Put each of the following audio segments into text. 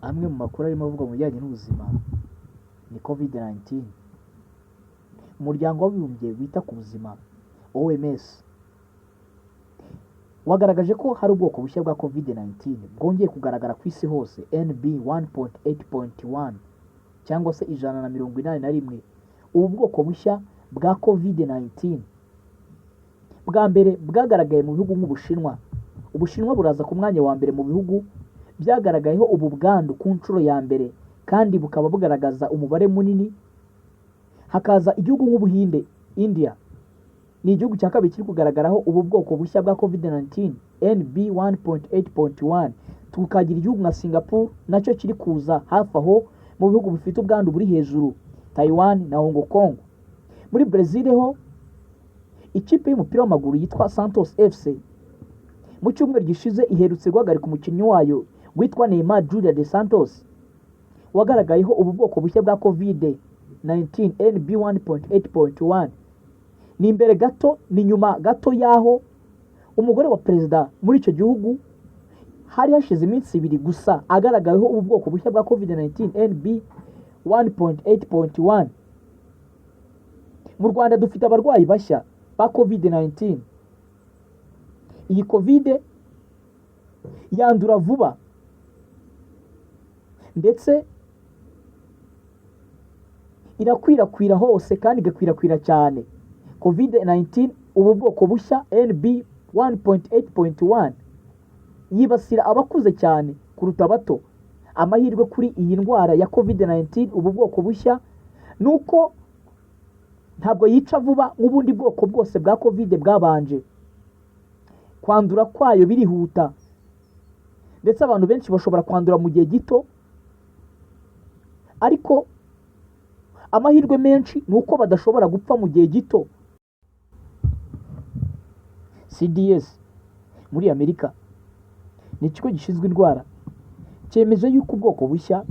amwe mu makuru arimo avuga mu bijyanye n'ubuzima ni COVID-19. Umuryango w'abibumbye wita ku buzima OMS wagaragaje ko hari ubwoko bushya bwa COVID-19 bwongeye kugaragara ku isi hose, NB 1.8.1 cyangwa se 181. Ubu bwoko bushya bwa COVID-19 bwa mbere bwagaragaye mu bihugu nk'Ubushinwa. Ubushinwa buraza ku mwanya wa mbere mu bihugu byagaragayeho ubu bwandu ku nshuro ya mbere, kandi bukaba bugaragaza umubare munini. Hakaza igihugu nk'Ubuhinde, India ni igihugu cya kabiri kiri kugaragaraho ubu bwoko bushya bwa COVID-19 NB 1.8.1. Tukagira igihugu nka Singapore nacyo kiri kuza hafi aho mu bihugu bifite ubwandu buri hejuru, Taiwan na Hong Kong. Muri Brazil ho ikipe y'umupira w'amaguru yitwa Santos FC mu cyumweru gishize iherutse guhagarika umukinnyi wayo witwa Neymar Júnior dos Santos wagaragayeho ubu bwoko bushya bwa COVID-19 NB 1.8.1. Ni imbere gato, ni nyuma gato yaho umugore wa perezida muri icyo gihugu hari hashize iminsi 2 gusa agaragayeho ubu bwoko bushya bwa COVID-19 NB 1.8.1. Mu Rwanda dufite abarwayi bashya ba COVID-19. Iyi COVID yandura vuba ndetse irakwirakwira hose kandi igakwirakwira cyane. COVID-19 ubu bwoko bushya NB 1.8.1 yibasira abakuze cyane kuruta abato. Amahirwe kuri iyi ndwara ya COVID-19 ubu bwoko bushya nuko ntabwo yica vuba nk'ubundi bwoko bwose bwa COVID bwabanje. Kwandura kwayo birihuta ndetse abantu benshi bashobora kwandura mu gihe gito, ariko amahirwe menshi nuko badashobora gupfa mu gihe gito. CDS muri Amerika ni ikigo gishinzwe indwara cyemeje yuko ubwoko bushya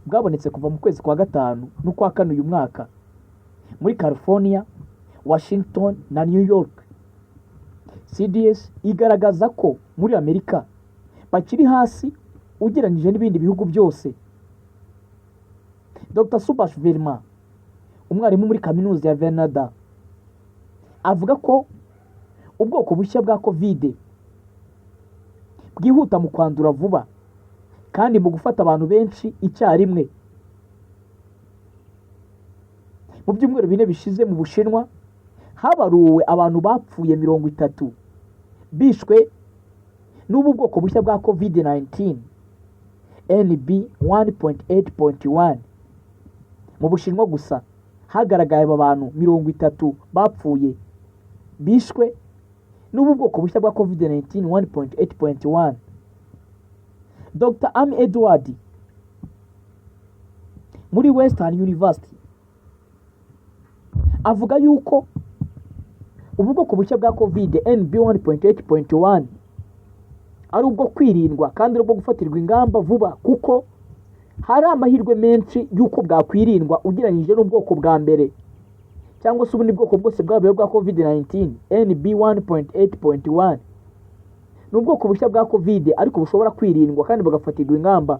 bwabonetse kuva mu kwezi kwa 5 n'ukwa 4 uyu mwaka muri California, Washington na New York. CDS igaragaza ko muri Amerika bakiri hasi ugereranyije n'ibindi bihugu byose. Dr. Subhash Verma, umwarimu muri kaminuza ya Venada, avuga ko ubwoko bushya bwa COVID bwihuta mu kwandura vuba kandi mu gufata abantu benshi icyarimwe. Mu byumweru 4 bishize mu Bushinwa habaruwe abantu bapfuye 30 bishwe n'ubu bwoko bushya bwa COVID-19 NB 1.8.1. Mu Bushinwa gusa hagaragaye abantu 30 bapfuye bishwe n'ubu bwoko bushya bwa COVID-19 1.8.1. Dr. Amy Edward muri Western University avuga yuko ubu bwoko bushya bwa COVID NB 1.8.1 ari ubwo kwirindwa kandi ubwo gufatirwa ingamba vuba, kuko hari amahirwe menshi yuko bwakwirindwa ugereranyije n'ubwoko bwa mbere cyangwa se ubundi bwoko bwose bwabaye bwa COVID-19 NB 1.8.1. N'ubwoko bushya bwa COVID ariko bushobora kwirindwa kandi bagafatirwa ingamba.